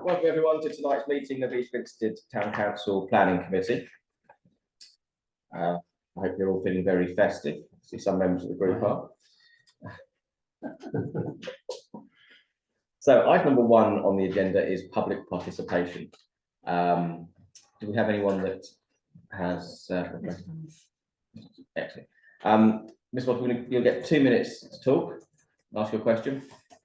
welcome everyone to tonight's meeting of East Grinstead Town Council Planning Committee. I hope you're all feeling very festive. I see some members of the group are. So item number 1 on the agenda is public participation. Do we have anyone that has excellent. Ms. Watson, you'll get 2 minutes to talk, ask your question.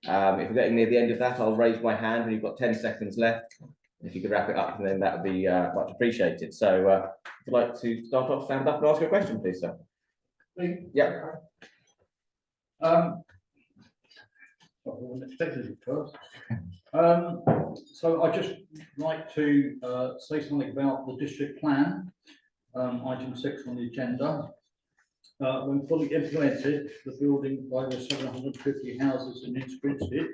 If we're getting near the end of that, I'll raise my hand and you've got 10 seconds left. If you could wrap it up, then that would be much appreciated. So if you'd like to start off, stand up and ask your question, please, sir. Me? Yeah. I wasn't expecting it first. So I'd just like to say something about the district plan, item 6 on the agenda. When fully implemented, the building by the 750 houses in East Grinstead,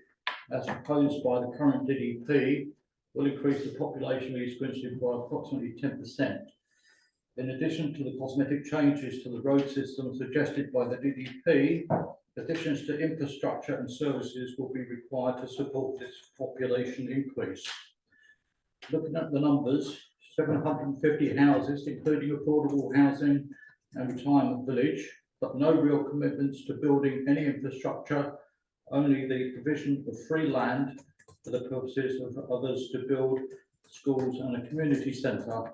as proposed by the current DDP, will increase the population of East Grinstead by approximately 10%. In addition to the cosmetic changes to the road system suggested by the DDP, additions to infrastructure and services will be required to support this population increase. Looking at the numbers, 750 houses, including affordable housing and retirement village, but no real commitments to building any infrastructure, only the provision of free land for the purposes of others to build schools and a community centre.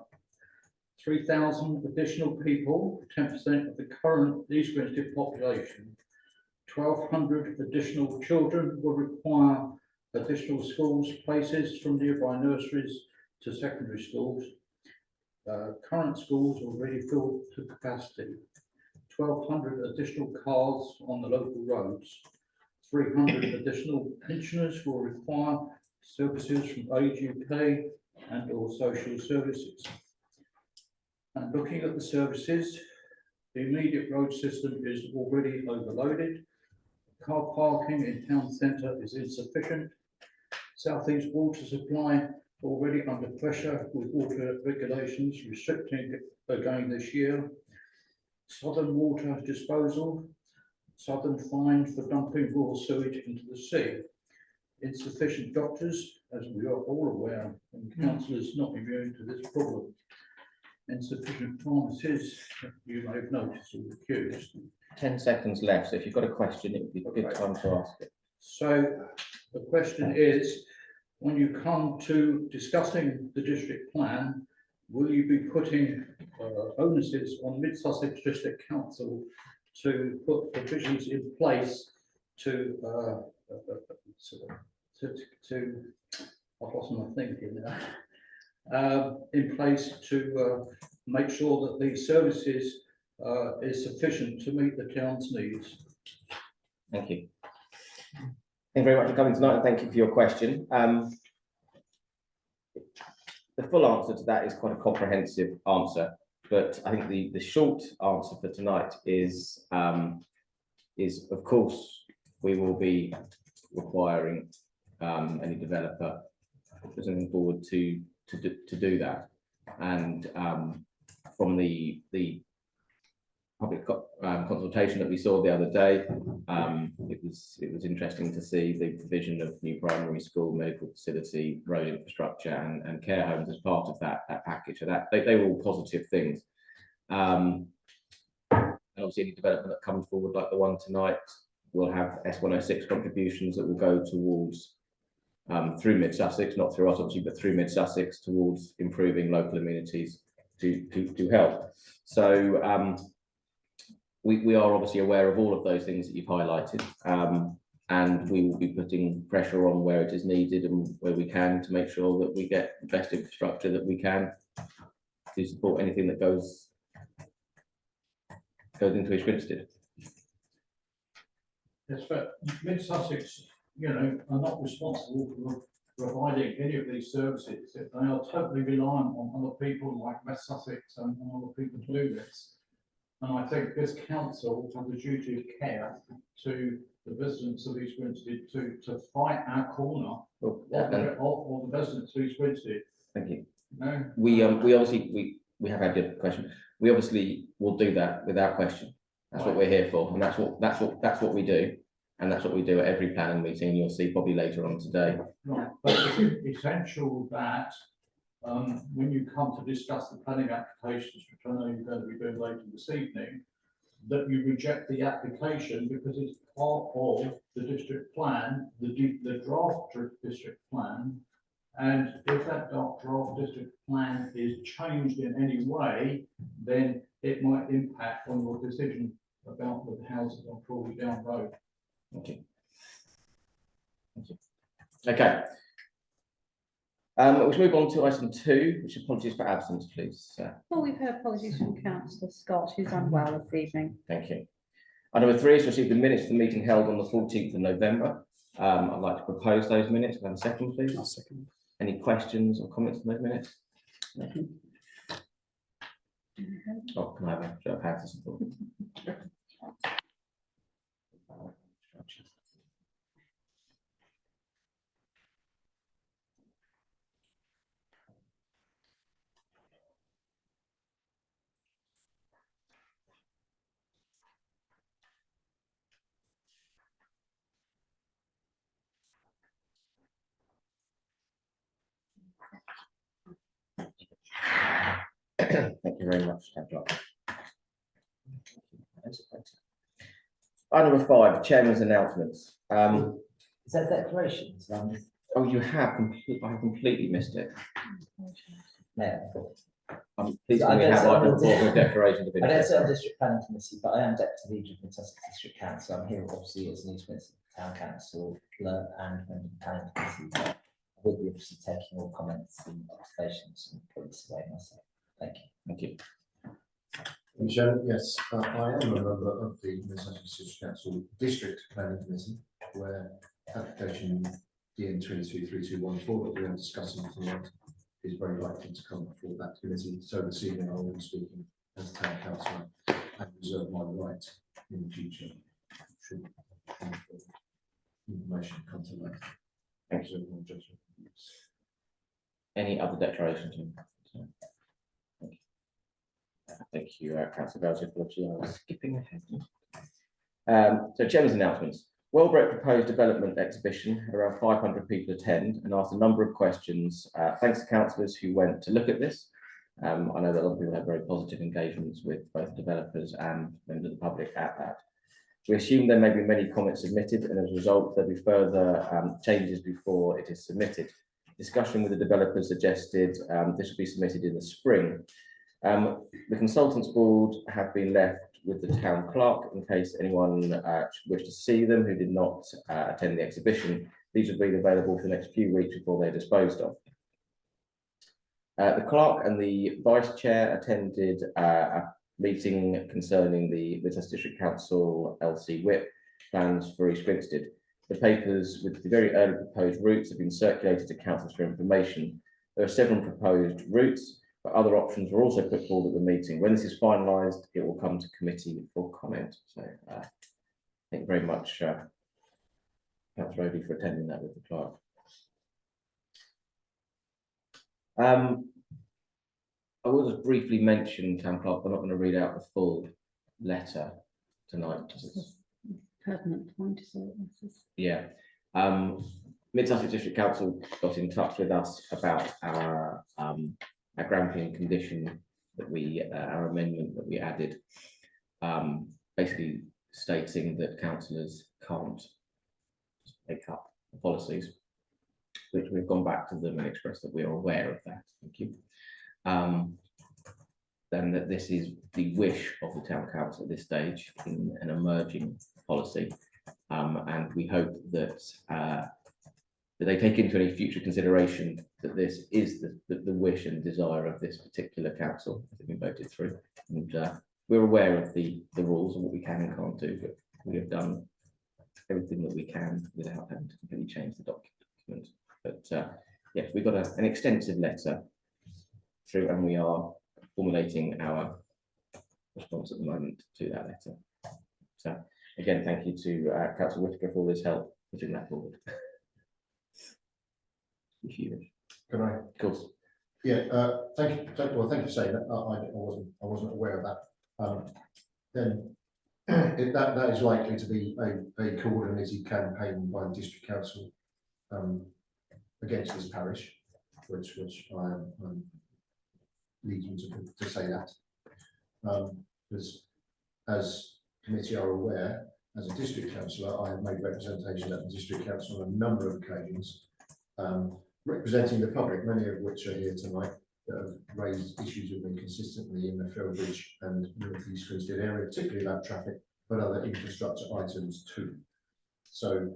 3,000 additional people, 10% of the current East Grinstead population. 1,200 additional children will require additional schools places from nearby nurseries to secondary schools. Current schools already filled to capacity. 1,200 additional cars on the local roads. 300 additional pensioners will require services from Age UK and or social services. And looking at the services, the immediate road system is already overloaded. Car parking in town centre is insufficient. Southeast water supply already under pressure with water regulations restricting it again this year. Southern water disposal, southern fine for dumping raw sewage into the sea. Insufficient doctors, as we are all aware, and councillors not immune to this problem. Insufficient pharmacies, you may have noticed, or accused. 10 seconds left, so if you've got a question, it would be a good time to ask it. So the question is, when you come to discussing the district plan, will you be putting onuses on Mid Sussex District Council to put provisions in place to I've lost my thinking now, in place to make sure that these services is sufficient to meet the town's needs? Thank you. Thank you very much for coming tonight and thank you for your question. The full answer to that is quite a comprehensive answer, but I think the short answer for tonight is of course we will be requiring any developer presenting forward to do that, and from the public consultation that we saw the other day, it was interesting to see the provision of new primary school, medical facility, road infrastructure, and care homes as part of that package. So that they were all positive things. And obviously, any development that comes forward, like the one tonight, will have S106 contributions that will go towards through Mid Sussex, not through us obviously, but through Mid Sussex towards improving local amenities to help. So we are obviously aware of all of those things that you've highlighted, and we will be putting pressure on where it is needed and where we can to make sure that we get the best infrastructure that we can to support anything that goes into East Grinstead. Yes, but Mid Sussex, you know, are not responsible for providing any of these services. They are totally reliant on other people like West Sussex and other people to do this. And I think this council has a duty of care to the residents of East Grinstead to fight our corner of the residents of East Grinstead. Thank you. No? We obviously we have had a question. We obviously will do that without question. That's what we're here for, and that's what we do. And that's what we do at every planning meeting, and you'll see probably later on today. Right, but it's essential that when you come to discuss the planning applications, which I know you're going to be doing later this evening, that you reject the application because it's part of the district plan, the draft district plan. And if that draft district plan is changed in any way, then it might impact on your decision about the houses on Crawley Down Road. Thank you. Thank you. Okay. We'll move on to item 2, which is apologies for absence, please. Well, we've heard apologies from Councillor Scott, who's unwell this evening. Thank you. Item number 3 is to receive the minutes of the meeting held on the 14th of November. I'd like to propose those minutes. Can I have a second, please? I'll second. Any questions or comments on those minutes? Oh, can I have a show of hands? Thank you very much, Councillor. Item number 5, Chairman's announcements. Is that declarations? Oh, you have I have completely missed it. Yeah. I'm pleased I we don't have sit on item the- 4 for declaration of I don't sit on interest. district planning committee, but I am deputy leader of the Sussex District Council. I'm here obviously as an East Windsor Town Council and member of the planning committee. But I will be obviously taking all comments and observations and putting this away myself. Thank you. Thank you. Chairman, yes, I am a member of the Sussex District Council District Planning Committee, where application DN 223214 that we're discussing tonight is very likely to come before that committee. So this evening I will be speaking as town councillor and reserve my right in the future should information come to light. Thank you. My judgment. Any other declarations? Thank you, Councillor Belcher, for skipping ahead. So, Chairman's announcements. Welbeck proposed development exhibition had around 500 people attend and asked a number of questions. Thanks to councillors who went to look at this. I know that a lot of people have very positive engagements with both developers and members of the public at that. We assume there may be many comments submitted, and as a result, there'll be further changes before it is submitted. Discussion with the developers suggested this will be submitted in the spring. The consultants board have been left with the town clerk in case anyone wished to see them who did not attend the exhibition. These will be available for the next few weeks before they're disposed of. The clerk and the vice chair attended a meeting concerning the Sussex District Council LC Whip plans for East Grinstead. The papers with the very early proposed routes have been circulated to councillors for information. There are 7 proposed routes, but other options were also put forward at the meeting. When this is finalised, it will come to committee for comment. So thank you very much, Councillor Odie, for attending that with the clerk. I will just briefly mention, Town Clerk, I'm not going to read out the full letter tonight. Permanent point, so Yeah. Mid Sussex District Council got in touch with us about our Grampian condition that our amendment that we added, basically stating that councillors can't pick up the policies, which we've gone back to them and expressed that we are aware of that. Thank you. Then that this is the wish of the town council at this stage in an emerging policy, and we hope that that they take into any future consideration that this is the wish and desire of this particular council that has been voted through. And we're aware of the rules and what we can and can't do, but we have done everything that we can without having to completely change the document. But yes, we've got an extensive letter through, and we are formulating our response at the moment to that letter. So again, thank you to Councillor Whittaker for all his help putting that forward. If you wish. Can I? Of course. Yeah, thank you. Thank you for saying that. I wasn't aware of that. Then that is likely to be a coordinated campaign by the district council against this parish, which I'm leading to say that. As committee are aware, as a district councillor, I have made representation at the district council on a number of occasions, representing the public, many of which are here tonight, that have raised issues with me consistently in the Fellbridge and North East Grinstead area, particularly about traffic, but other infrastructure items too. So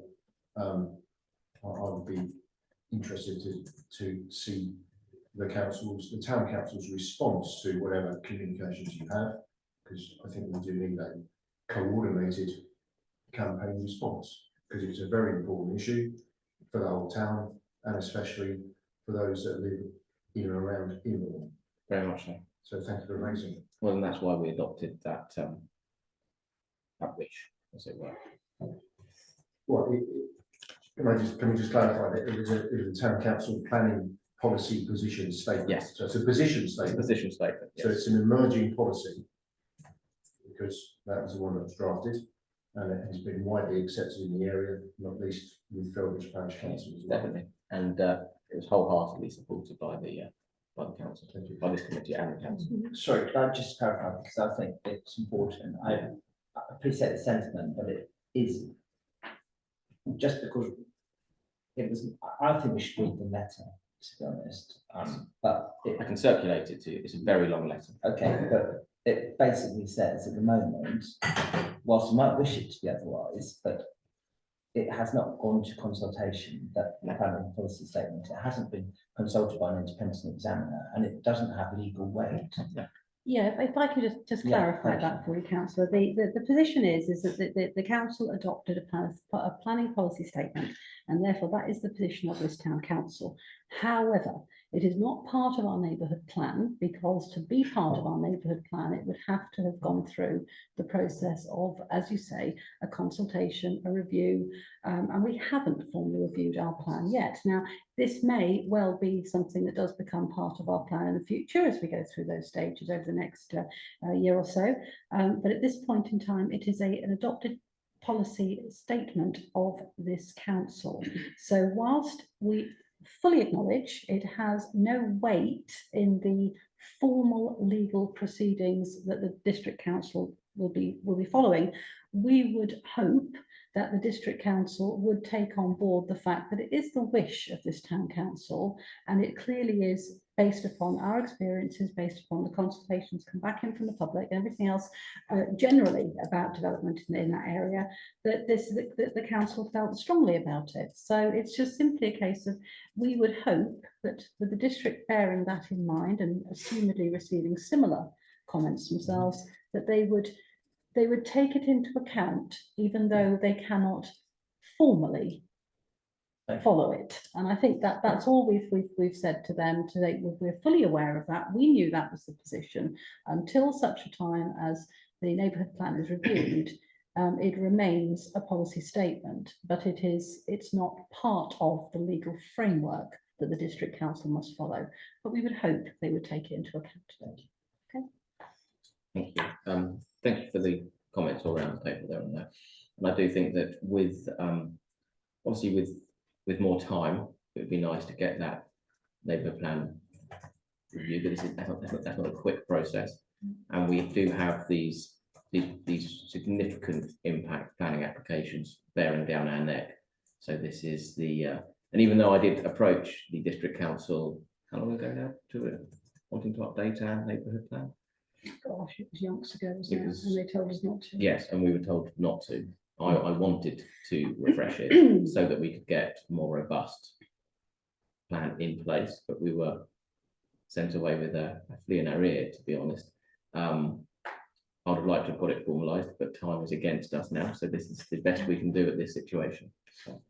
I would be interested to see the town council's response to whatever communications you have, because I think we do need a coordinated campaign response, because it's a very important issue for the whole town, and especially for those that live in and around Inverloch. Very much so. So thank you for raising it. Well, and that's why we adopted that that wish, as it were. Well, can we just clarify that it was a town council planning policy position statement? Yes. So it's a position It's a statement. position statement. So Yes. it's an emerging policy, because that was the one that was drafted, and it has been widely accepted in the area, not least with Fellbridge Parish Council as well. Definitely, and it was wholeheartedly supported by the council, Thank you. by this committee and the council. Sorry, could I just clarify, because I think it's important. I appreciate the sentiment, but it is just because it was, I think we should read the letter, to be honest. But I can circulate it to you. It's a very long letter. okay, but it basically says at the moment, whilst you might wish it to be otherwise, but it has not gone to consultation, that planning policy statement. It hasn't been consulted by an independent examiner, and it doesn't have legal weight. Yeah, if I could just Yeah, clarify thank that for you, councillor, the position is that the council adopted a planning policy statement, and therefore that is the position of this town council. However, it is not part of our neighbourhood plan, because to be part of our neighbourhood plan, it would have to have gone through the process of, as you say, a consultation, a review, and we haven't formally reviewed our plan yet. Now, this may well be something that does become part of our plan in the future as we go through those stages over the next year or so. But at this point in time, it is an adopted policy statement of this council. So whilst we fully acknowledge it has no weight in the formal legal proceedings that the district council will be following, we would hope that the district council would take on board the fact that it is the wish of this town council, and it clearly is based upon our experiences, based upon the consultations come back in from the public and everything else generally about development in that area, that the council felt strongly about it. So it's just simply a case of, we would hope that with the district bearing that in mind and assumedly receiving similar comments themselves, that they would take it into account, even though they cannot formally follow it. And I think that that's all we've said to them today. We're fully aware of that. We knew that was the position until such a time as the neighbourhood plan is reviewed. It remains a policy statement, but it's not part of the legal framework that the district council must follow. But we would hope they would take it into account today. Okay. Thank you. Thank you for the comments all around the table there and there. And I do think that with obviously with more time, it would be nice to get that neighbourhood plan reviewed, but that's not a quick process. And we do have these significant impact planning applications bearing down our neck. So this is and even though I did approach the district council, how long ago now, wanting to update our neighbourhood plan? Gosh, it was yonks ago, wasn't it? And they told us not to. Yes, and we were told not to. I wanted to refresh it so that we could get a more robust plan in place, but we were sent away with a flea in our ear, to be honest. I would have liked to have got it formalised, but time is against us now, so this is the best we can do at this situation. So,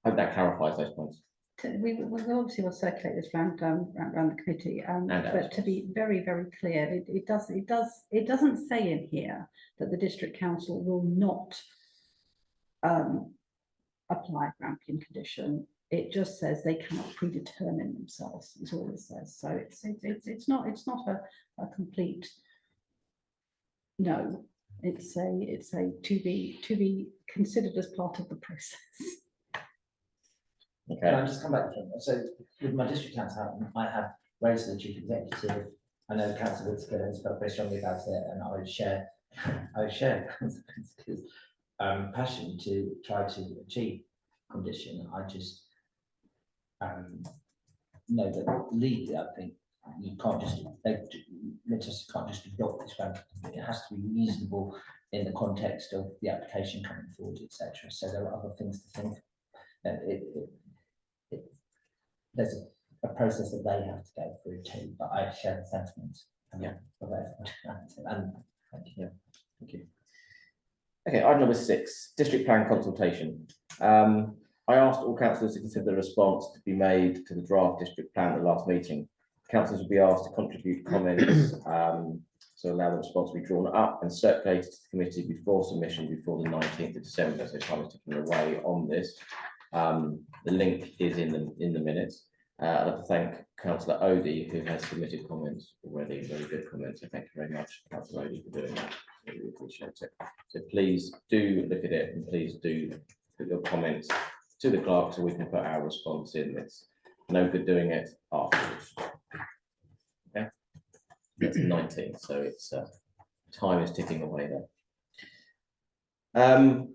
I hope that clarifies those points. We obviously will circulate this round the committee, but to be very, very clear, it doesn't say in here that the district council will not apply Grampian condition. It just says they cannot predetermine themselves. Is all it says. So it's not a complete no. It's a to be considered as part of the process. Can Okay, I just come back? So with my district council, I have raised to the chief executive. I know Councillor Whittaker has felt very strongly about it, and I would share Councillor Whittaker's passion to try to achieve condition. I just know that legally, I think you can't just, Manchester can't just adopt this round. It has to be reasonable in the context of the application coming forward, etc. So there are other things to think. There's a process that they have to go through too, but I share the sentiment. Yeah. Of everyone. And thank you. thank you. Okay, item number 6, district plan consultation. I asked all councillors to consider the response to be made to the draft district plan at the last meeting. Councillors will be asked to contribute comments, so allow the response to be drawn up and circulated to the committee before submission before the 19th of December. So time is ticking away on this. The link is in the minutes. I'd like to thank Councillor Odie, who has submitted comments already, very good comments. So thank you very much, Councillor Odie, for doing that. I really appreciate it. So please do look at it and please do put your comments to the clerk so we can put our response in. It's no good doing it afterwards. Okay, that's 19, so it's time is ticking away there. I'm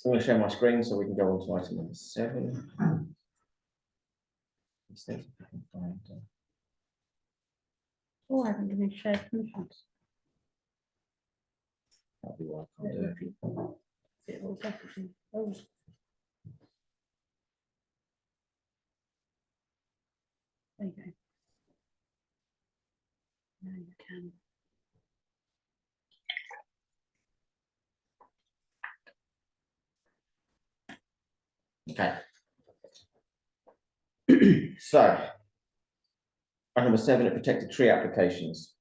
going to share my screen so we can go on to item number 7. Oh, I haven't given shared permissions. That'll be why I can't do it. It will definitely. Oh. There you go. Now you can. Okay. So, item number 7 are protected tree applications.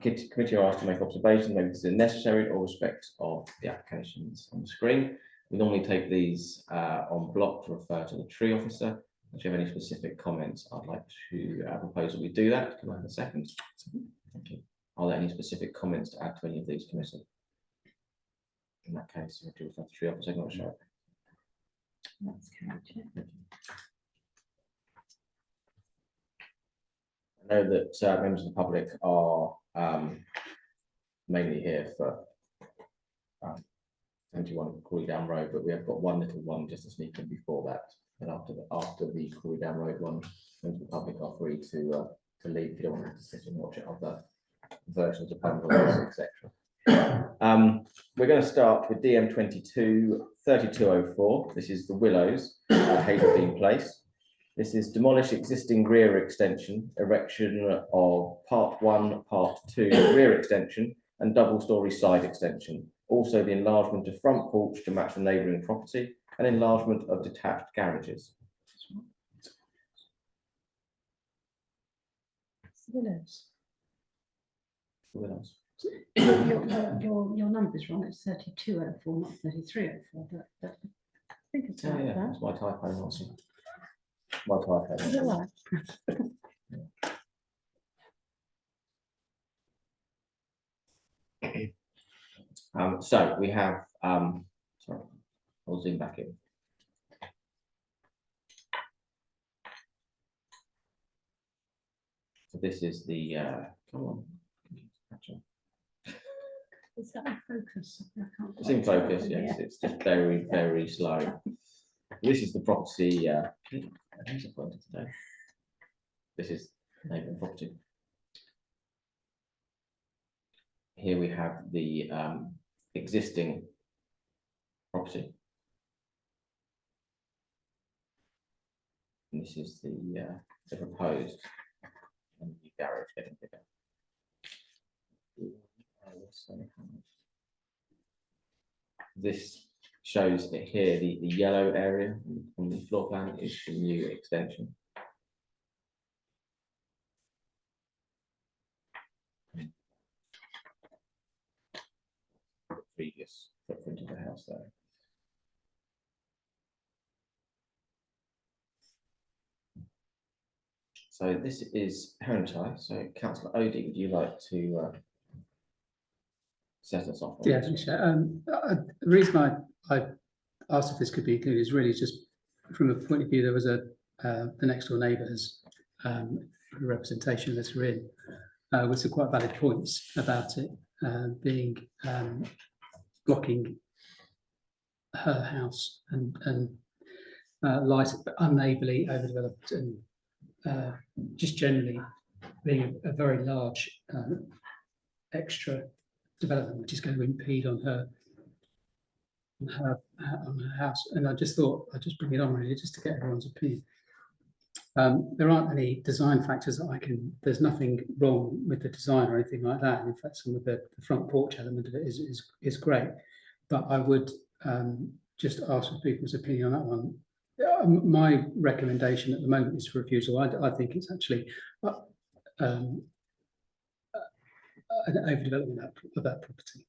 Committee are asked to make observations, maybe consider necessary or respect of the applications on the screen. We normally take these on block to refer to the tree officer. If you have any specific comments, I'd like to propose that we do that. Can I have a second? Thank you. Are there any specific comments to add to any of these, Commissioner? In that case, we do refer to the tree officer. Not sure. That's carried, yeah. I know that members of the public are mainly here for 71 Crawley Down Road, but we have got one little one just to sneak in before that. And after the Crawley Down Road one, members of the public are free to leave if you don't want to sit and watch it other versions of bundles, etc. We're going to start with DM 22-3204. This is the Willows at Hazeldean Place. This is demolish existing rear extension, erection of part 1, part 2 rear extension and double-storey side extension. Also the enlargement of front porch to match the neighbouring property and enlargement of detached garages. Willows. Willows. Your number's wrong. It's 3204, not 3304. But I think it's Oh, like yeah, that. that's my typo, also. My typo. Is it right? So we have, sorry, I'll zoom back in. So this is the, come on. Is that in focus? I can't It's in quite tell focus, from yes, here. it's just very, very slow. This is the property, who's appointed today? This is neighbouring property. Here we have the existing property. And this is the proposed and the garage getting bigger. This shows that here the yellow area on the floor plan is the new extension. The previous footprint of the house there. So this is Herentide. So Councillor Odie, would you like to set us off. on Yeah, this. Chair. The reason I asked if this could be included is really just from a point of view, there was the next door neighbours representation of this in with some quite valid points about it being blocking her house and light unably overdeveloped and just generally being a very large extra development which is going to impede on her house. And I just thought I'd just bring it on really just to get everyone's opinion. There aren't any design factors that there's nothing wrong with the design or anything like that. In fact, some of the front porch element of it is great. But I would just ask for people's opinion on that one. My recommendation at the moment is for refusal. I think it's actually an overdevelopment of that property.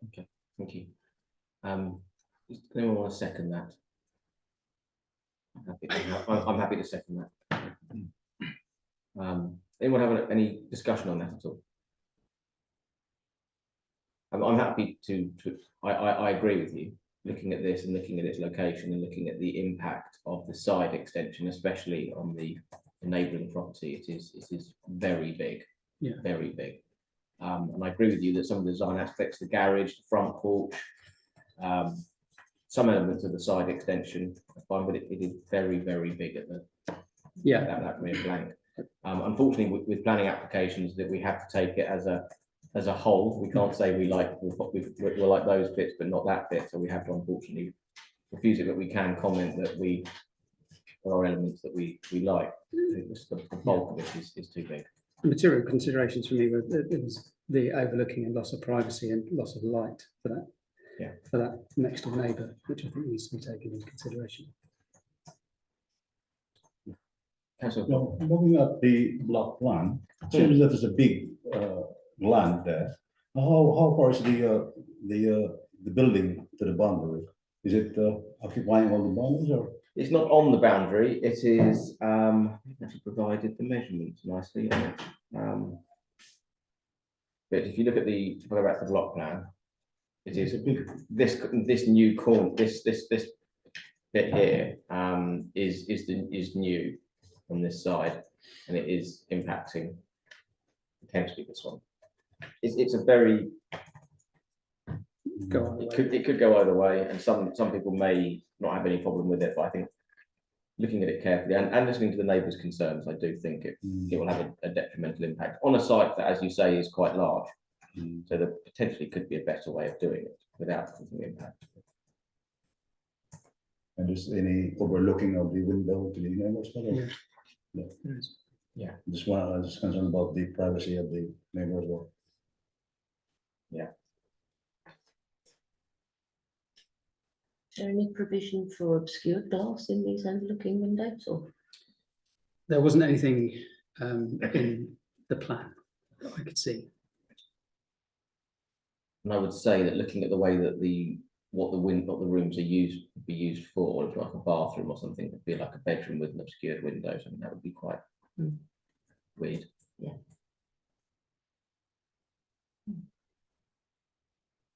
Okay, thank you. Does anyone want to second that? I'm happy to second that. Anyone have any discussion on that at all? I'm happy to. I agree with you. Looking at this and looking at its location and looking at the impact of the side extension, especially on the neighbouring property, it is very big. Yeah. Very big. And I agree with you that some of the design aspects, the garage, the front porch, some elements of the side extension, I find that it is very, very big at the that rear flank. Unfortunately, with planning applications, that we have to take it as a whole. We can't say we like those bits, but not that bit. So we have to unfortunately refuse it. But we can comment that there are elements that we like. The bulk of it is too big. The material considerations for me were it was the overlooking and loss of privacy and loss of light for that. Yeah. For that next door neighbour, which I think needs to be taken into consideration. Councillor, Well, looking at the block plan, it seems that there's a big land there. How far is the building to the boundary? Is it occupying all the boundaries or? it's not on the boundary. It is. Actually provided the measurements nicely on it. But if you look at if I go back to the block plan, it is this new corner. This bit here is new on this side, and it is impacting potentially this one. It's a very Go on. it could go either way, and some people may not have any problem with it, but I think looking at it carefully and listening to the neighbours' concerns, I do think it will have a detrimental impact on a site that, as you say, is quite large. So there potentially could be a better way of doing it without causing impact. And is any overlooking of the window to the neighbors? Yeah. There is. Just one, I was just concerned about the privacy of the neighbor as well. Is there any provision for obscured glass in these overlooking windows or? There wasn't anything in the plan that I could see. And I would say that looking at the way that what the rooms are used for, if like a bathroom or something, it would be like a bedroom with an obscured window. I mean, that would be quite weird. Yeah.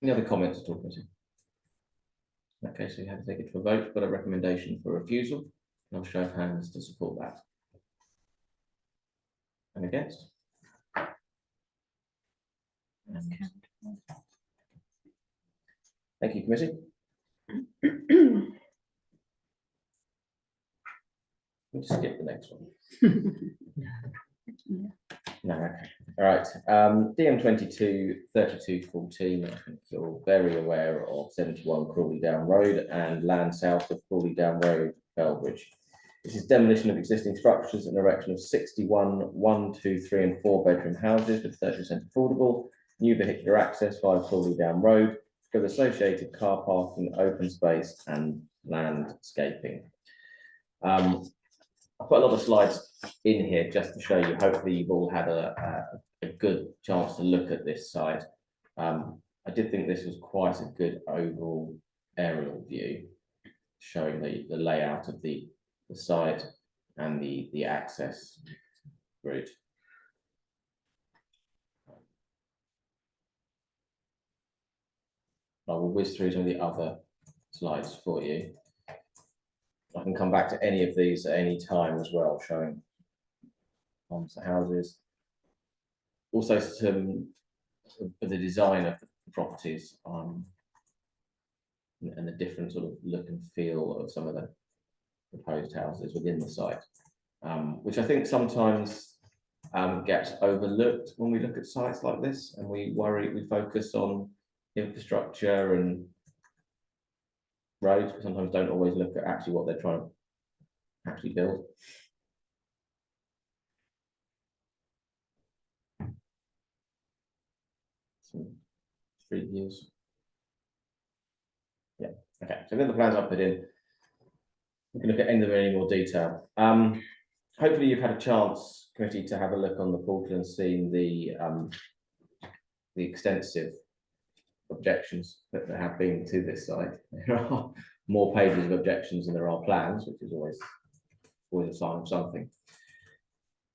Any other comments at all, Committee? Okay, so you have to take it to a vote. Got a recommendation for refusal. I'll show of hands to support that. And against? Thank you, committee. We'll just skip the next one. No, okay. All right. DM 22-3214. I think you're very aware of 71 Crawley Down Road and land south of Crawley Down Road, Belbridge. This is demolition of existing structures and erection of 61 1, 2, 3 and 4 bedroom houses with 30% affordable, new vehicular access via Crawley Down Road with associated car parking, open space and landscaping. I've got a lot of slides in here just to show you. Hopefully you've all had a good chance to look at this site. I did think this was quite a good overall aerial view showing the layout of the site and the access route. I will whiz through some of the other slides for you. I can come back to any of these at any time as well, showing homes, houses. Also some of the design of the properties and the different sort of look and feel of some of the proposed houses within the site, which I think sometimes gets overlooked when we look at sites like this, and we focus on infrastructure and roads, but sometimes don't always look at actually what they're trying to actually build. Some street views. Yeah, okay, so then the plans I put in, we can look at any of them in any more detail. Hopefully you've had a chance, committee, to have a look on the portal and seen the extensive objections that there have been to this site. There are more pages of objections than there are plans, which is always a sign of something.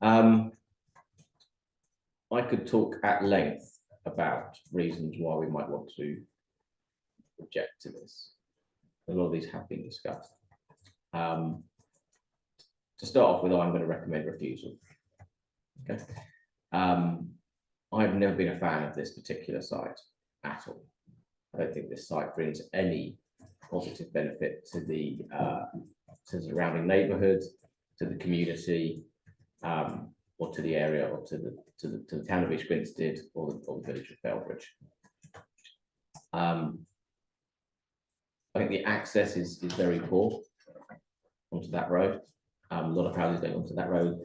I could talk at length about reasons why we might want to object to this. A lot of these have been discussed. To start off with, I'm going to recommend refusal. Okay. I've never been a fan of this particular site at all. I don't think this site brings any positive benefit to the surrounding neighbourhood, to the community, or to the area, or to the town of East Grinstead, or the village of Felbridge. I think the access is very poor onto that road. A lot of houses going onto that road,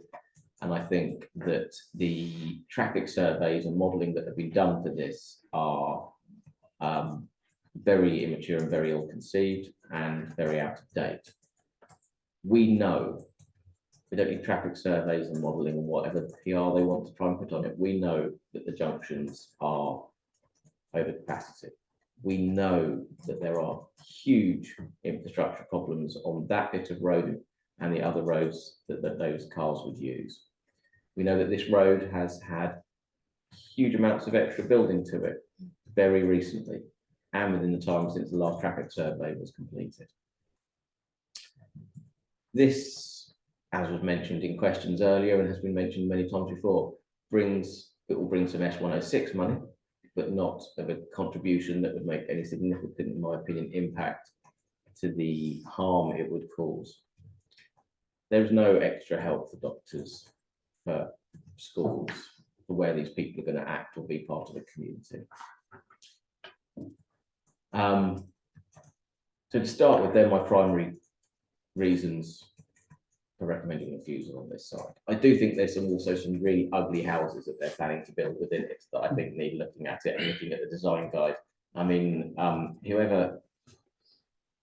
and I think that the traffic surveys and modelling that have been done for this are very immature and very ill conceived and very out of date. We know we don't need traffic surveys and modelling and whatever PR they want to try and put on it. We know that the junctions are over capacity. We know that there are huge infrastructure problems on that bit of road and the other roads that those cars would use. We know that this road has had huge amounts of extra building to it very recently, and within the time since the last traffic survey was completed. This, as was mentioned in questions earlier and has been mentioned many times before, will bring some S106 money, but not of a contribution that would make any significant, in my opinion, impact to the harm it would cause. There's no extra help for doctors, for schools, for where these people are going to act or be part of the community. So to start with, they're my primary reasons for recommending refusal on this site. I do think there's also some really ugly houses that they're planning to build within it that I think need looking at it and looking at the design guide. I mean, whoever,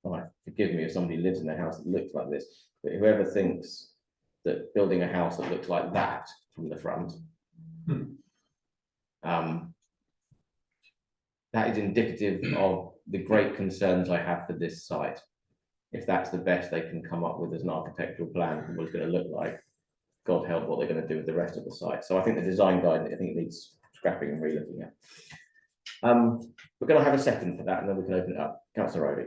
forgive me if somebody lives in a house that looks like this, but whoever thinks that building a house that looks like that from the front, that is indicative of the great concerns I have for this site. If that's the best they can come up with as an architectural plan for what it's going to look like, God help what they're going to do with the rest of the site. So I think the design guide, I think it needs scrapping and re-looking at. We're going to have a second for that, and then we can open it up. Councillor Rowley.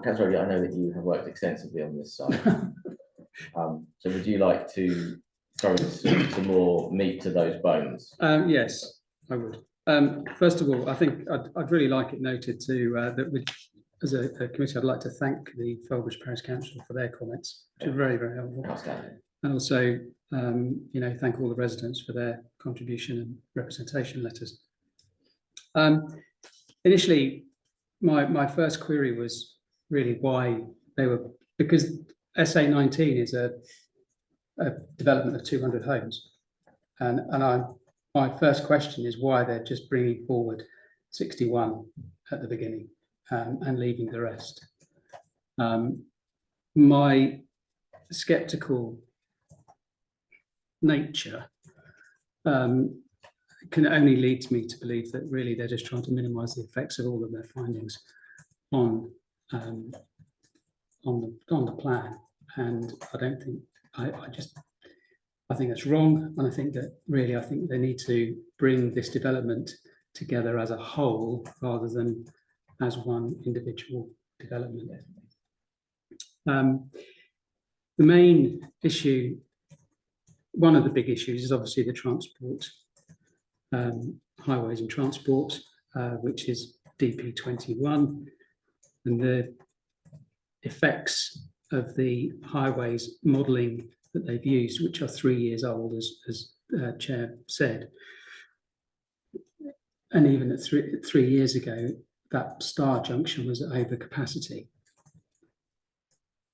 Councillor Rowley, I know that you have worked extensively on this site. So would you like to throw some more meat to those bones? Yes, I would. First of all, I think I'd really like it noted that as a committee, I'd like to thank the Felbridge Parish Council for their comments, which are very, very helpful. Outstanding. And also, thank all the residents for their contribution and representation letters. Initially, my first query was really why they were, because SA 19 is a development of 200 homes, and my first question is why they're just bringing forward 61 at the beginning and leaving the rest. My skeptical nature can only lead me to believe that really they're just trying to minimise the effects of all of their findings on the plan, and I don't think I think that's wrong, and I think that they need to bring this development together as a whole rather than as one individual development. The main issue, one of the big issues, is obviously the transport, highways and transport, which is DP21, and the effects of the highways modelling that they've used, which are 3 years old, as Chair said. And even at three years ago, that Star Junction was at over capacity.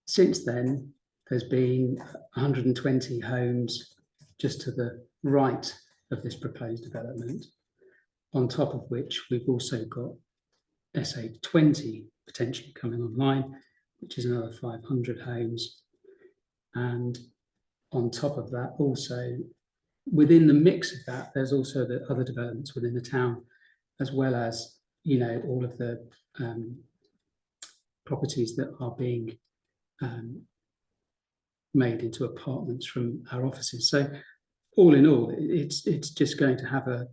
Since then, there's been 120 homes just to the right of this proposed development, on top of which we've also got SA20 potentially coming online, which is another 500 homes. And on top of that, also within the mix of that, there's also the other developments within the town, as well as, you know, all of the properties that are being made into apartments from our offices. So all in all, it's just going to have a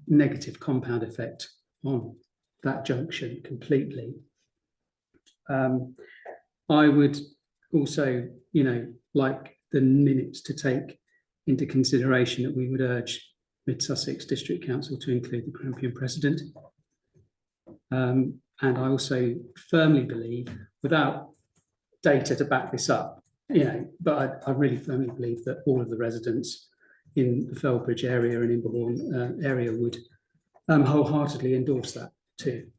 negative compound effect on that junction completely. I would also, you know, like the minutes to take into consideration that we would urge Mid Sussex District Council to include the Grampian precedent. And I also firmly believe, without data to back this up, you know, but I really firmly believe that all of the residents in the Felbridge area and Imberbourne area would wholeheartedly endorse that too.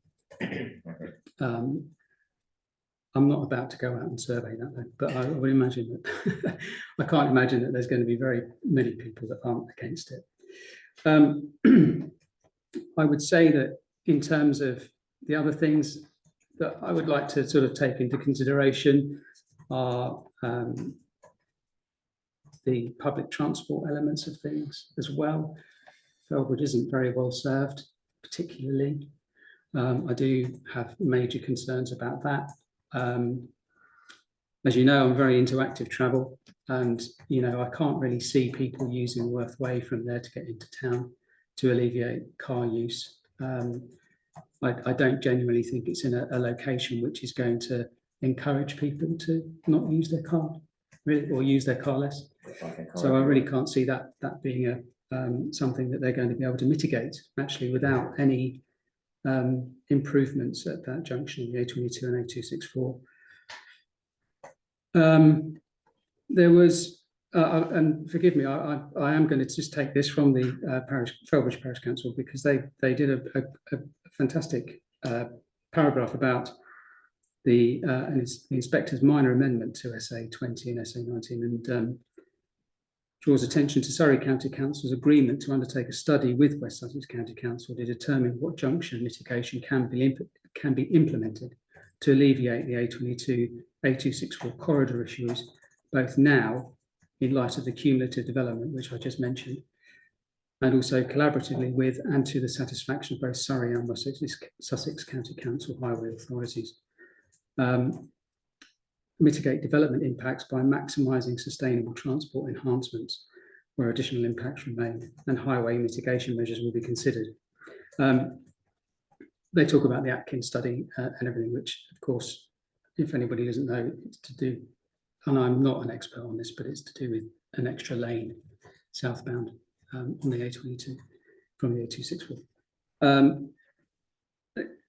I'm not about to go out and survey that, though, but I would imagine that I can't imagine that there's going to be very many people that aren't against it. I would say that in terms of the other things that I would like to sort of take into consideration are the public transport elements of things as well. Felbridge isn't very well served, particularly. I do have major concerns about that. As you know, I'm very into active travel, and you know, I can't really see people using Worth Way from there to get into town to alleviate car use. I don't genuinely think it's in a location which is going to encourage people to not use their car, really, or use their car less. So I really can't see that being a something that they're going to be able to mitigate actually without any improvements at that junction, the A22 and A264. There was, and forgive me, I am going to just take this from the Felbridge Parish Council, because they did a fantastic paragraph about the inspector's minor amendment to SA20 and SA19, and draws attention to Surrey County Council's agreement to undertake a study with West Sussex County Council to determine what junction mitigation can be implemented to alleviate the A22, A264 corridor issues, both now in light of the cumulative development which I just mentioned, and also collaboratively with and to the satisfaction of both Surrey and West Sussex County Council highway authorities. Mitigate development impacts by maximising sustainable transport enhancements where additional impacts remain, and highway mitigation measures will be considered. They talk about the Atkins study and everything, which of course, if anybody doesn't know, it's to do, and I'm not an expert on this, but it's to do with an extra lane southbound on the A22 from the A264.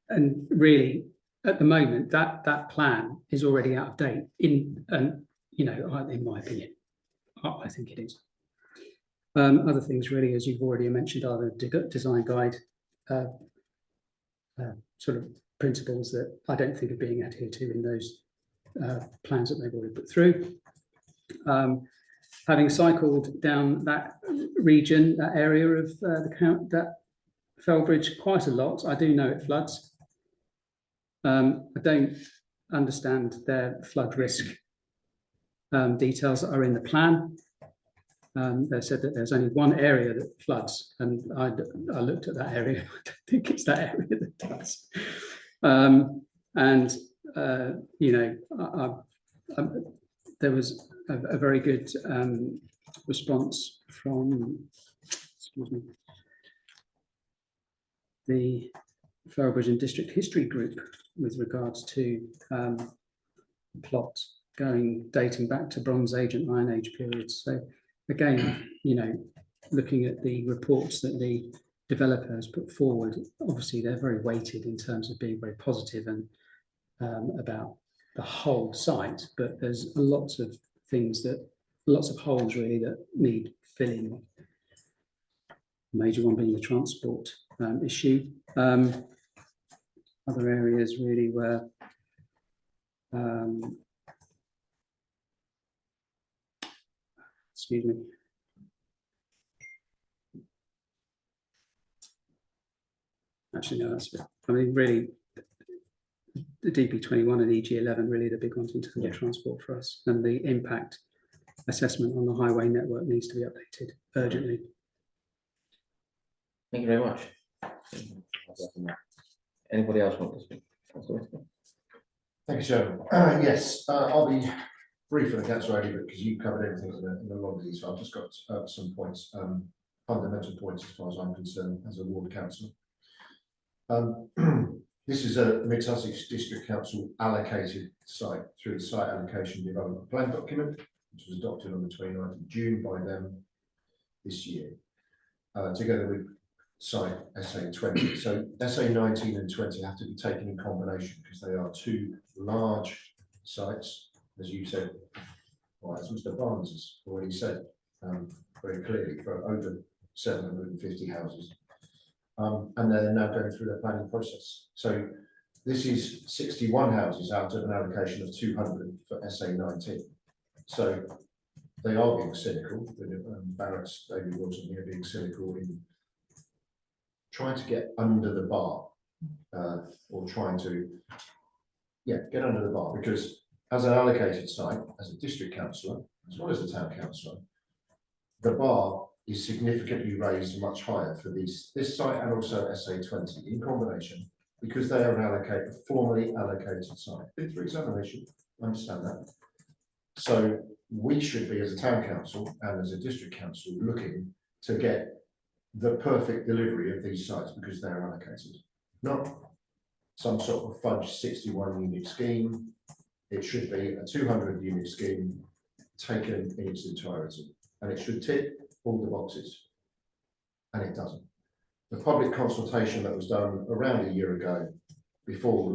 And really, at the moment, that plan is already out of date. In my opinion, I think it is. Other things, really, as you've already mentioned, are the design guide sort of principles that I don't think are being adhered to in those plans that they've already put through. Having cycled down that region, that area of that Felbridge quite a lot, I do know it floods. I don't understand their flood risk details that are in the plan. They said that there's only one area that floods, and I looked at that area. I don't think it's that area that does. There was a very good response from, excuse me, the Ferrobridge and District History Group with regards to plots dating back to Bronze Age and Iron Age periods. So again, you know, looking at the reports that the developer has put forward, obviously they're very weighted in terms of being very positive and about the whole site, but there's lots of holes really that need filling. Major one being the transport issue. Other areas really were excuse me. Actually, no, that's it. I mean, really, the DP21 and EG11 really the big ones in terms of transport for us, and the impact assessment on the highway network needs to be updated urgently. Thank you very much. Anybody else want to speak? Thank you, Chairman. Yes, I'll be brief for the council only because you covered everything in a lot of detail. I've just got some points, fundamental points as far as I'm concerned as a ward councillor. This is a Mid Sussex District Council allocated site through the Site Allocation Development Plan document, which was adopted on the 29th of June by them this year, together with site SA20. So SA19 and 20 have to be taken in combination because they are two large sites, as you said, or as Mr. Barnes has already said very clearly, for over 750 houses. And they're now going through their planning process. So this is 61 houses out of an allocation of 200 for SA19. So they are being cynical. Barrett's David Wilson here being cynical in trying to get under the bar, or trying to, get under the bar, because as an allocated site, as a district councillor, as well as a town councillor, the bar is significantly raised much higher for this site and also SA20 in combination, because they are a formally allocated site. Been through examination, understand that. So we should be, as a town council and as a district council, looking to get the perfect delivery of these sites because they are allocated, not some sort of fudge 61 unit scheme. It should be a 200 unit scheme taken in its entirety, and it should tick all the boxes, and it doesn't. The public consultation that was done around a year ago, before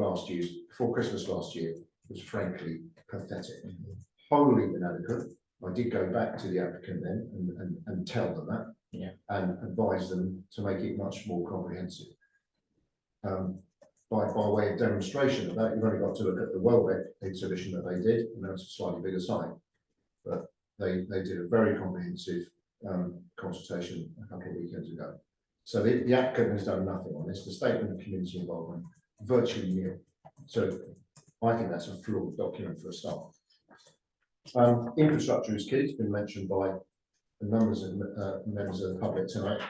Christmas last year, was frankly pathetic, wholly inadequate. I did go back to the applicant then and tell them that, and advise them to make it much more comprehensive. By way of demonstration of that, you've only got to look at the Welbeck exhibition that they did, and that's a slightly bigger site, but they did a very comprehensive consultation a couple of weekends ago. So the applicant has done nothing on this. The statement of community involvement virtually nil. So I think that's a flawed document for a start. Infrastructure is key. It's been mentioned by the numbers of members of the public tonight.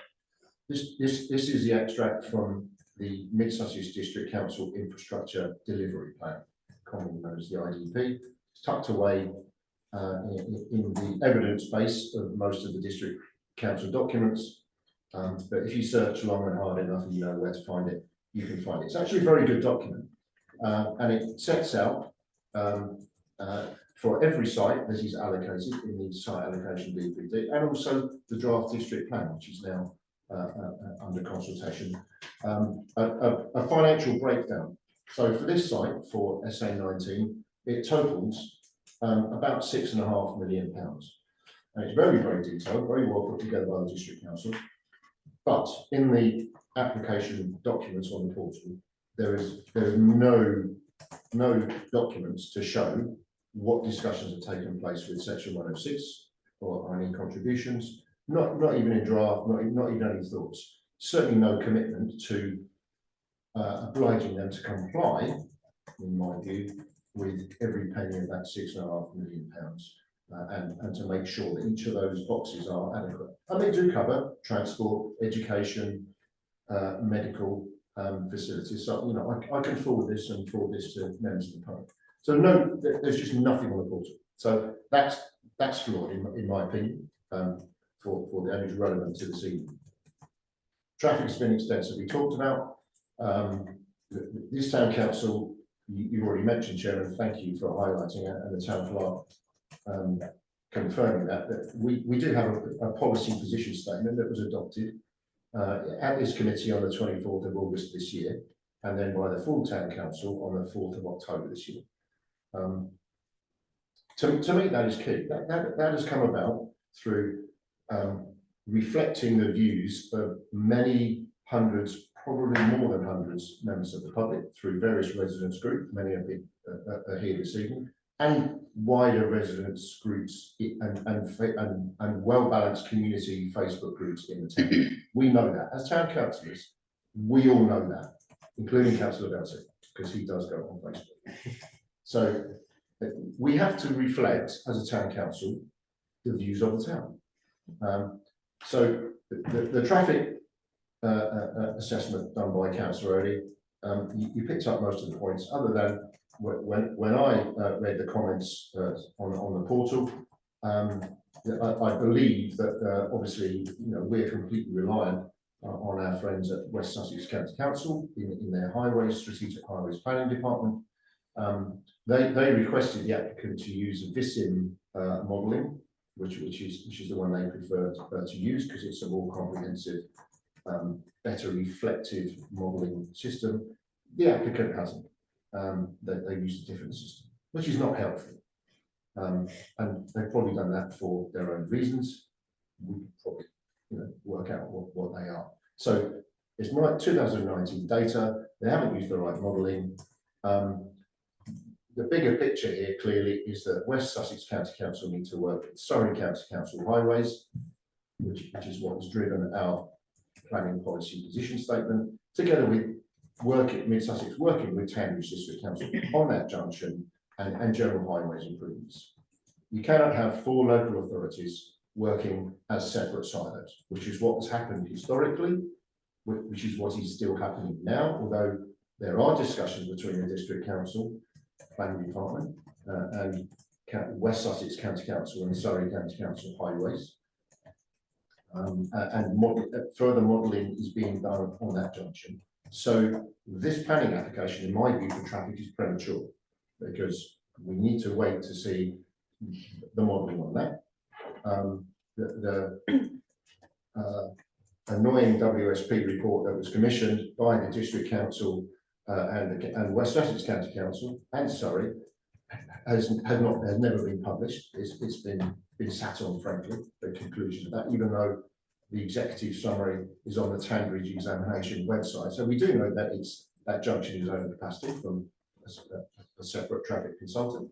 This is the extract from the Mid Sussex District Council Infrastructure Delivery Plan, commonly known as the IDP. It's tucked away in the evidence base of most of the district council documents, but if you search long and hard enough and you know where to find it, you can find it. It's actually a very good document, and it sets out for every site that is allocated in the site allocation DPD, and also the draft district plan, which is now under consultation, a financial breakdown. So for this site, for SA19, it totals about £6.5 million. And it's very, very detailed, very well put together by the district council. But in the application documents on the portal, there is no documents to show what discussions have taken place with section 106 or any contributions, not even in draft, not even any thoughts. Certainly no commitment to obliging them to comply, in my view, with every penny of that £6.5 million, and to make sure that each of those boxes are adequate. And they do cover transport, education, medical facilities. So, you know, I can forward this to members of the public. So no, there's just nothing on the portal. So that's flawed in my opinion, for the and is relevant to this evening. Traffic's been extensively talked about. This town council, you've already mentioned, Chairman, thank you for highlighting it, and the town clerk confirming that we do have a policy position statement that was adopted at this committee on the 24th of August this year, and then by the full town council on the 4th of October this year. To me, that is key. That has come about through reflecting the views of many hundreds, probably more than hundreds, members of the public through various residents groups, many of them are here this evening, and wider residents groups and well-balanced community Facebook groups in the town. We know that. As town councillors, we all know that, including Councillor Belsey, because he does go on Facebook. So we have to reflect, as a town council, the views of the town. So the traffic assessment done by Councillor Early, you picked up most of the points, other than when I read the comments on the portal. I believe that obviously, we're completely reliant on our friends at West Sussex County Council in their highways, strategic highways planning department. They requested the applicant to use a VISIM modelling, which is the one they prefer to use, because it's a more comprehensive, better reflective modelling system. The applicant hasn't. They use a different system, which is not helpful. And they've probably done that for their own reasons. We can probably work out what they are. So it's 2019 data. They haven't used the right modelling. The bigger picture here clearly is that West Sussex County Council need to work with Surrey County Council Highways, which is what has driven our planning policy position statement, together with Mid Sussex working with Tandridge District Council on that junction and general highways improvements. You cannot have 4 local authorities working as separate silos, which is what has happened historically, which is what is still happening now, although there are discussions between the District Council, Planning Department, and West Sussex County Council and Surrey County Council Highways. Further modelling is being done on that junction. So this planning application, in my view, for traffic is premature, because we need to wait to see the modelling on that. The annoying WSP report that was commissioned by the District Council and West Sussex County Council and Surrey has never been published. It's been sat on, frankly, the conclusion of that, even though the executive summary is on the Tandridge examination website. So we do know that that junction is over capacity from a separate traffic consultant.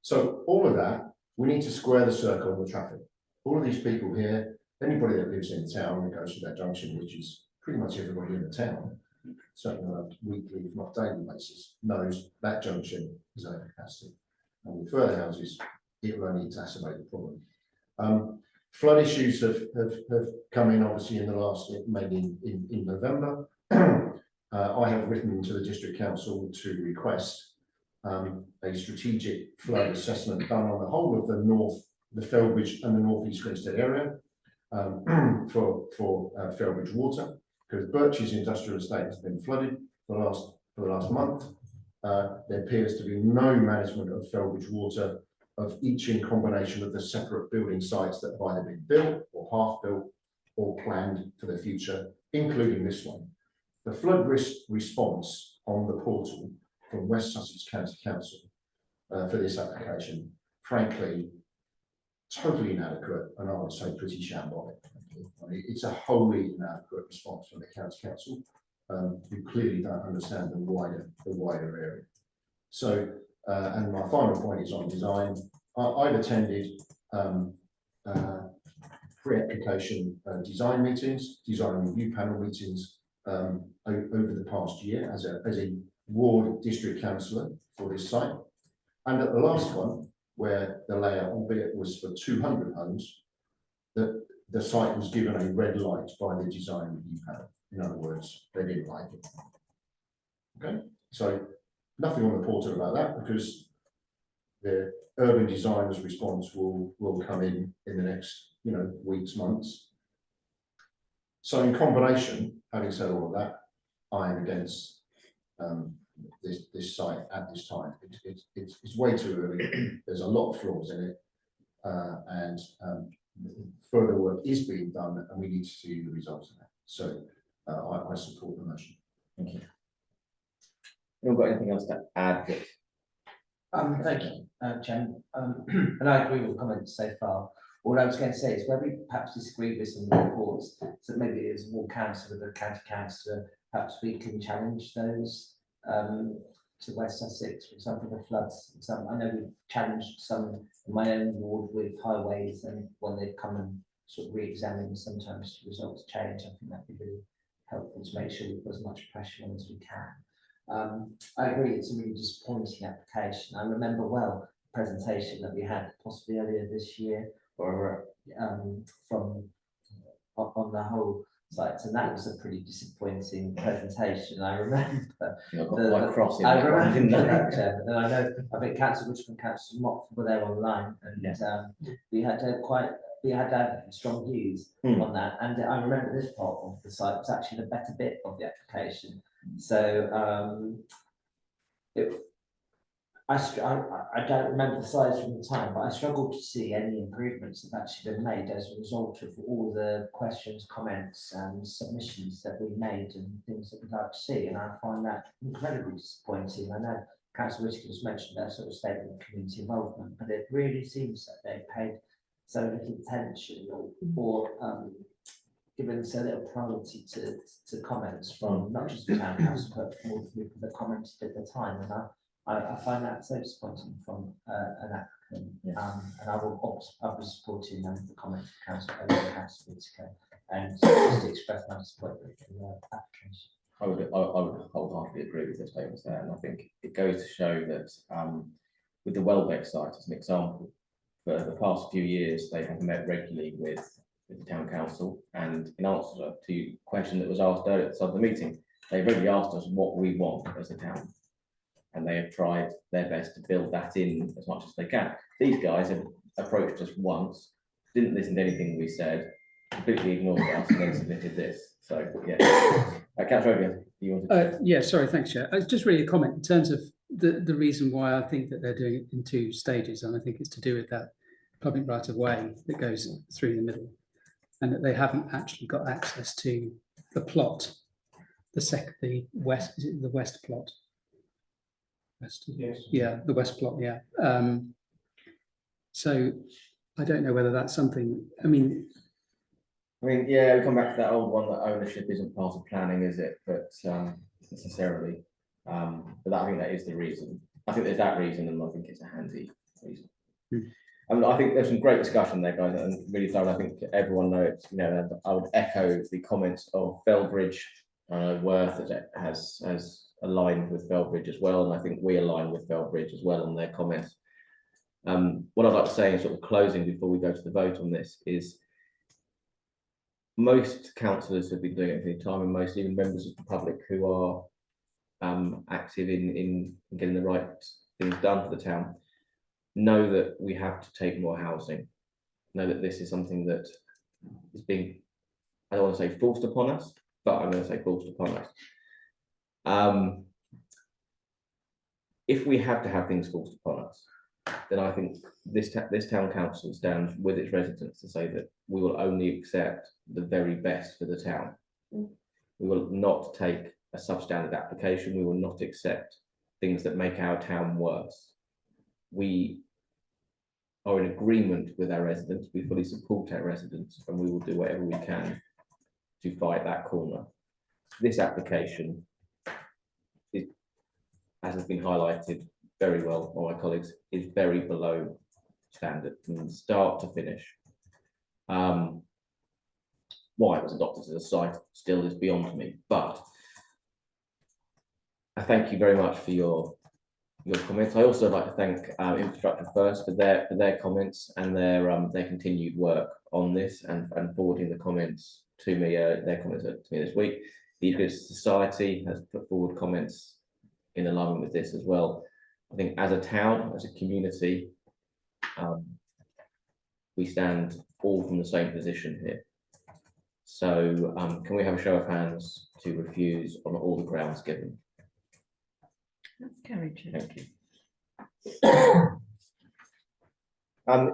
So all of that, we need to square the circle on the traffic. All of these people here, anybody that lives in town and goes to that junction, which is pretty much everybody in the town, certainly on a weekly, if not daily basis, knows that junction is over capacity. And with further houses, it will only exacerbate the problem. Flood issues have come in, obviously, in the last, maybe in November. I have written to the District Council to request a strategic flood assessment done on the whole of the Felbridge and the North East Grinstead area for Felbridge water, because Birch's industrial estate has been flooded for the last month. There appears to be no management of Felbridge water of each in combination of the separate building sites that have either been built or half built or planned for the future, including this one. The flood risk response on the portal from West Sussex County Council for this application, frankly, totally inadequate, and I would say pretty shambolic. It's a wholly inadequate response from the County Council, who clearly don't understand the wider area. So, and my final point is on design. I've attended pre-application design meetings, design review panel meetings over the past year as a ward district councillor for this site. And at the last one, where the layout, albeit was for 200 homes, the site was given a red light by the design review panel. In other words, they didn't like it. Okay, so nothing on the portal about that, because the urban designers response will come in the next weeks, months. So in combination, having said all of that, I am against this site at this time. It's way too early. There's a lot of flaws in it. And further work is being done and we need to see the results of that. So I support the motion. Thank you. Anyone got anything else to add? Thank you, Chairman. And I agree with the comments so far. All I was going to say is where we perhaps disagree with some of the reports, so maybe as a ward councillor with a county councillor, perhaps we can challenge those to West Sussex, for example, the floods. I know we've challenged some in my own ward with highways, and when they've come and sort of re-examined, sometimes results change. I think that'd be really helpful to make sure we put as much pressure on as we can. I agree, it's a really disappointing application. I remember well the presentation that we had possibly earlier this year, or from on the whole site, and that was a pretty disappointing presentation. I remember. I got quite cross in I that one, didn't remember I? that, Chairman, and I know I think Councillor Richmond, Councillor Mott were there online, and we had strong views on that. And I remember this part of the site was actually the better bit of the application. So I don't remember the slides from the time, but I struggled to see any improvements that have actually been made as a result of all the questions, comments and submissions that we made and things that we'd like to see. And I find that incredibly disappointing. I know Councillor Whittaker just mentioned that sort of statement of community involvement, but it really seems that they paid so little attention or given so little priority to comments from not just the town council, but from all the people that commented at the time. And I find that so disappointing from an applicant, and I'll be supporting the comments of Councillor Owen and Councillor Whittaker, and just to express my support for the application. I would wholeheartedly agree with the statements there, and I think it goes to show that with the Welbeck site as an example, for the past few years they have met regularly with the town council, and in answer to a question that was asked earlier at the start of the meeting, they really asked us what we want as a town. And they have tried their best to build that in as much as they can. These guys have approached us once, didn't listen to anything we said, completely ignored us, and then submitted this. So, yeah. Councillor Owen, you want to? Yeah, sorry, thanks, Chair. Just really a comment in terms of the reason why I think that they're doing it in two stages, and I think it's to do with that public right of way that goes through the middle, and that they haven't actually got access to the plot, the west, is it the west plot? Yes. Yeah, the west plot, yeah. So I don't know whether that's something, I mean, yeah, we come back to that old one that ownership isn't part of planning, is it? But necessarily. But I think that is the reason. I think there's that reason, and I think it's a handy reason. I think there's some great discussion there, guys, and really thorough. I think everyone knows, I would echo the comments of Felbridge, Worth has aligned with Felbridge as well, and I think we align with Felbridge as well on their comments. What I'd like to say in sort of closing before we go to the vote on this is most councillors have been doing it for a time, and most even members of the public who are active in getting the right things done for the town know that we have to take more housing, know that this is something that is being, I don't want to say forced upon us, but I'm going to say forced upon us. If we have to have things forced upon us, then I think this town council stands with its residents to say that we will only accept the very best for the town. We will not take a substandard application. We will not accept things that make our town worse. We are in agreement with our residents. We fully support our residents, and we will do whatever we can to fight that corner. This application is, as has been highlighted very well by my colleagues, is very below standard from start to finish. Why it was adopted as a site still is beyond me, but I thank you very much for your comments. I also like to thank Infrastructure First for their comments and their continued work on this and forwarding the comments to me, their comments to me this week. The Ecological Society has put forward comments in alignment with this as well. I think as a town, as a community, we stand all from the same position here. So can we have a show of hands to refuse on all the grounds given? That's carried. Thank you.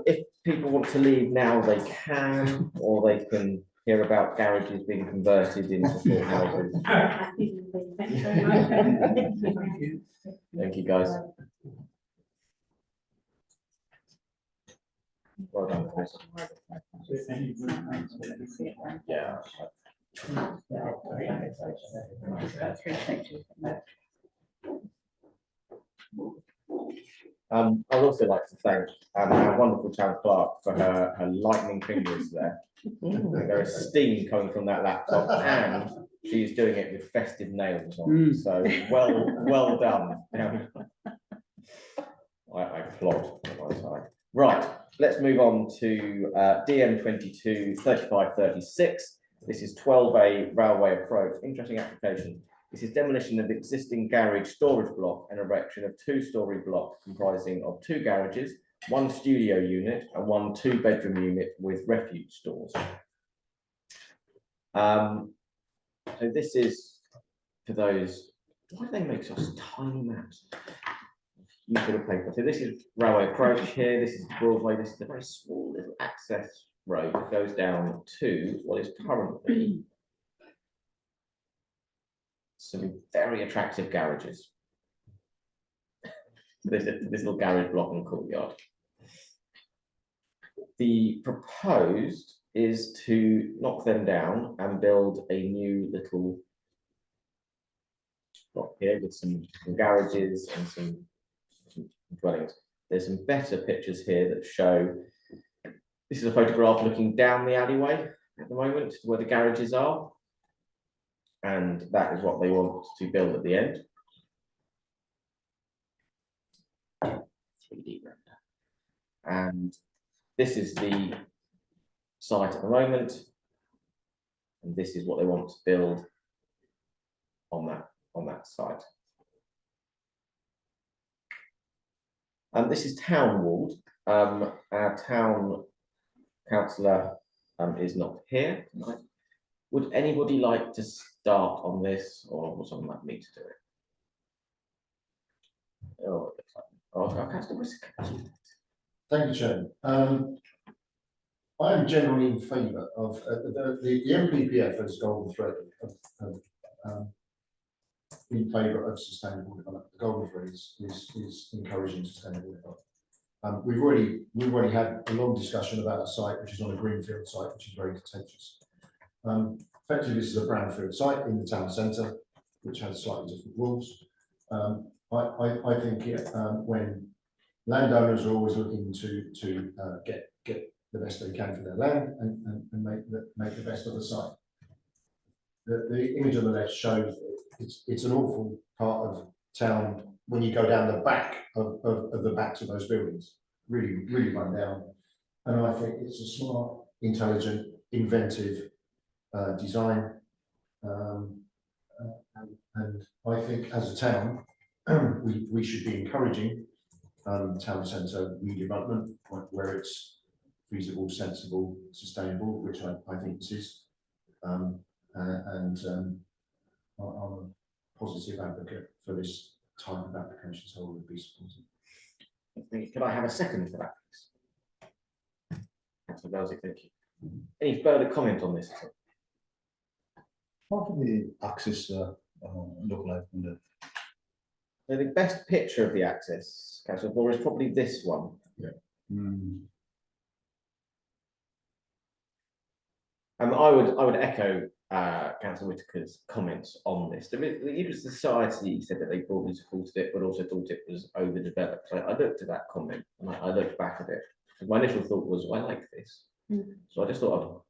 If people want to leave now, they can, or they can hear about garages being converted into thought houses. Thank you, guys. Well done, Chris. Yeah. I'd also like to thank our wonderful town clerk for her lightning fingers there. There is steam coming from that laptop, and she's doing it with festive nails on. So well done. I applaud on my side. Right, let's move on to DM 22-3536. This is 12A Railway Approach. Interesting application. This is demolition of existing garage storage block and erection of two-storey block comprising of 2 garages, 1 studio unit and 1 2-bedroom unit with refuge stores. So this is for those, why do they make such tiny maps? You could have paper. So this is Railway Approach here, this is Broadway, this is a very small little access road that goes down to what is currently some very attractive garages. This little garage block and courtyard. The proposed is to knock them down and build a new little block here with some garages and some dwellings. There's some better pictures here that show, this is a photograph looking down the alleyway at the moment where the garages are. And that is what they want to build at the end. 3D render. And this is the site at the moment. And this is what they want to build on that site. This is Town Ward. Our town councillor is not here tonight. Would anybody like to start on this, or would someone like me to do it? Oh, it looks like, Councillor Whittaker. Thank you, Chairman. I am generally in favour of the MPPF as golden thread in favour of sustainable development. The golden thread is encouraging sustainable development. We've already had a long discussion about a site which is on a greenfield site, which is very contentious. Effectively, this is a brownfield site in the town centre, which has slightly different rules. I think when landowners are always looking to get the best they can for their land and make the best of the site. The image on the left shows it's an awful part of town when you go down the back of the backs of those buildings, really run down. And I think it's a smart, intelligent, inventive design. And I think as a town, we should be encouraging town centre redevelopment where it's feasible, sensible, sustainable, which I think this is. I'm a positive advocate for this type of application, so I would be supportive. Could I have a second for that, please? Councillor Belzic, thank you. Any further comment on this? How do the access look like in the? So the best picture of the access, Councillor Moore, is probably this one. Yeah. I would echo Councillor Whittaker's comments on this. The User Society said that they broadly supported it, but also thought it was overdeveloped. So I looked at that comment and I looked back at it. My initial thought was, well, I like this. So I just thought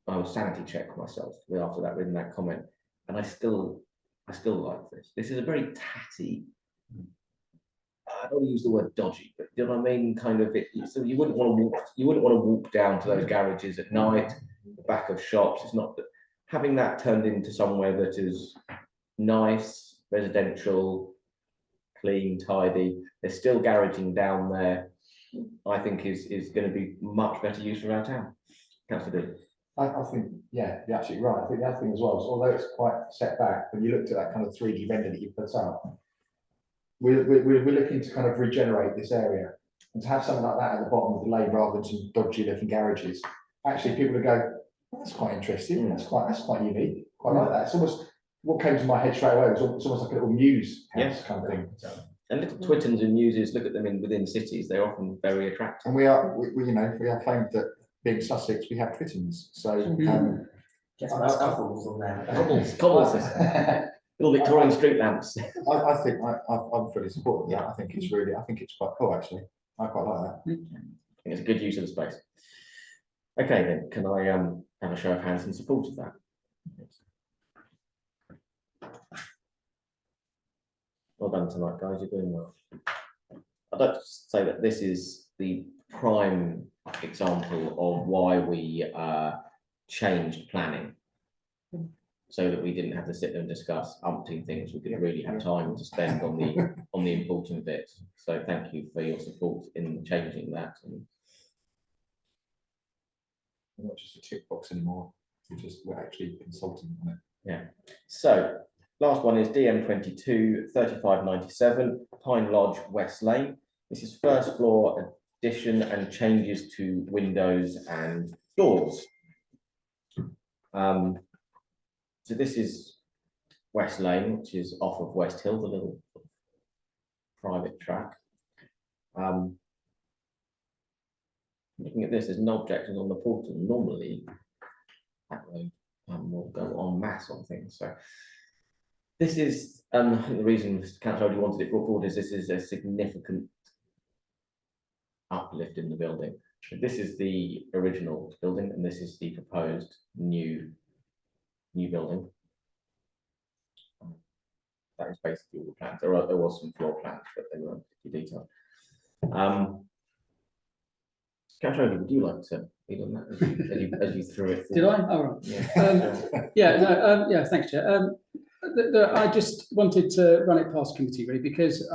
I would sanity check myself after that, reading that comment, and I still like this. This is a very tatty. I don't use the word dodgy, but you know what I mean. Kind of it. So you wouldn't want to walk. You wouldn't want to walk down to those garages at night, the back of shops. It's not that having that turned into somewhere that is nice, residential, clean, tidy. There's still garaging down there. I think is going to be much better use for our town. Councillor Dillon. I think, yeah, you're absolutely right. I think the other thing as well is, although it's quite set back, when you looked at that kind of 3D render that you put up, we're looking to kind of regenerate this area, and to have something like that at the bottom of the lane rather than some dodgy looking garages. Actually, people would go, "Oh, that's quite interesting. That's quite unique. Quite like that." It's almost what came to my head straight away. It's almost like a little muse house kind of thing. And little Twittons and muses, look at them within cities, they're often very attractive. And we are famed that being Sussex, we have Twittons. So Get some nice couples on there. Cobbles, little Victorian street lamps. I think I'm fully supportive of that. I think it's quite cool actually. I quite like that. I think it's a good use of the space. Okay, then, can I have a show of hands in support of that? Well done tonight, guys, you're doing well. I'd like to say that this is the prime example of why we changed planning, so that we didn't have to sit there and discuss umpteen things. We could really have time to spend on the important bits. So thank you for your support in changing that. And We're not just a tick box anymore. We're actually consulting on it. yeah. So last one is DM 22 3597 Pine Lodge West Lane. This is first floor addition and changes to windows and doors. So this is West Lane, which is off of West Hill, the little private track. Looking at this, there's no objections on the portal. Normally, that road will go en masse on things. So this is, I think the reason Mr. Councillor already wanted it brought forward is this is a significant uplift in the building. This is the original building, and this is the proposed new building. That is basically all the plans. There was some floor plans, but they weren't particularly detailed. Councillor, would you like to lead on that as you threw it Did I? forward? Oh, right. Yeah. Yeah, thanks, Chair. I just wanted to run it past committee really, because,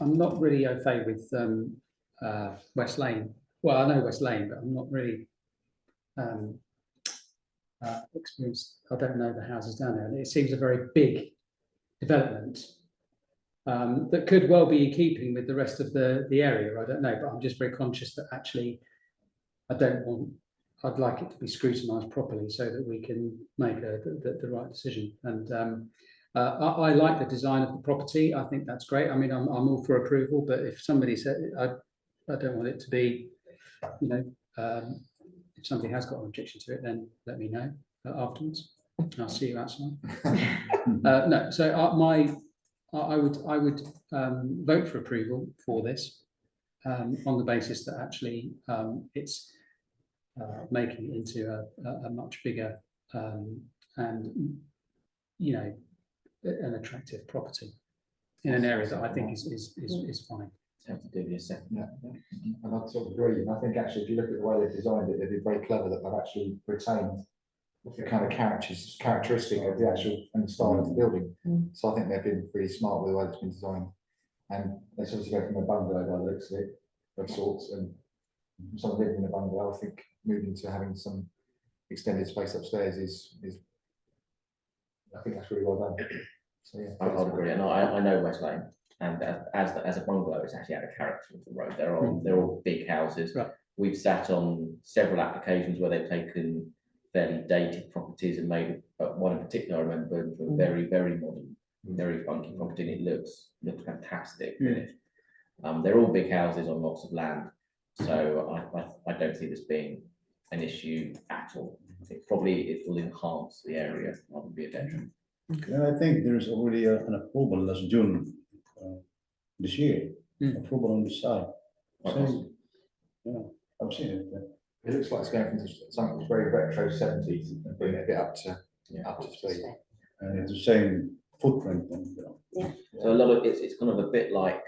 I'm not really au fait with West Lane. Well, I know West Lane, but I'm not really experienced. I don't know the houses down there. And it seems a very big development that could well be in keeping with the rest of the area. I don't know, but I'm just very conscious that actually I'd like it to be scrutinised properly so that we can make the right decision. And I like the design of the property. I think that's great. I mean, I'm all for approval, but if somebody said, I don't want it to be, if somebody has got an objection to it, then let me know afterwards. I'll see you outside. No, so I would vote for approval for this on the basis that actually it's making it into a much bigger and an attractive property in an area that I think is fine. Have to do the second. Yeah, and I sort of agree. And I think actually, if you look at the way they've designed it, they've been very clever that they've actually retained the kind of characteristic of the actual and the style of the building. So I think they've been really smart with the way it's been designed. And they sort of go from a bungalow by the looks of it, of sorts, and someone living in a bungalow, I think moving to having some extended space upstairs is I think that's really well done. So yeah, I would agree. And I know West Lane, and as a bungalow, it's actually out of character with the road. They're all big houses. Right. We've sat on several applications where they've taken fairly dated properties and made one in particular I remember into a very, very modern, very funky property, and it looks fantastic. They're all big houses on lots of land, so I don't see this being an issue at all. I think probably it will enhance the area rather than be a detriment. And I think there is already an approval last June this year, approval on this side. So, yeah, I've seen it. It looks like it's going from something that's very retro 70s and bringing it a bit up to speed. And it's the same footprint. So a lot of it's kind of a bit like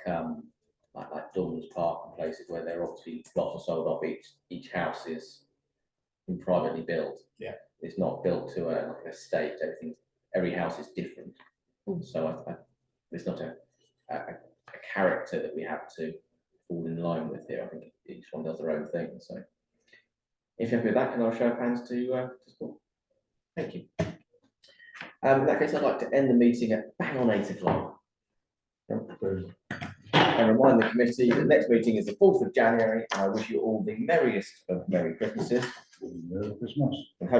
Dorman's Park and places where there are obviously lots are sold off. Each house is privately built. Yeah, it's not built to like an estate. Every house is different. So there's not a character that we have to fall in line with here. I think each one does their own thing. So If you're happy with that, can I show of hands to support? Thank you. In that case, I'd like to end the meeting at bang on 8 o'clock. And remind the committee, the next meeting is the 4th of January, and I wish you all the merriest of Merry Christmases. Merry Christmas. And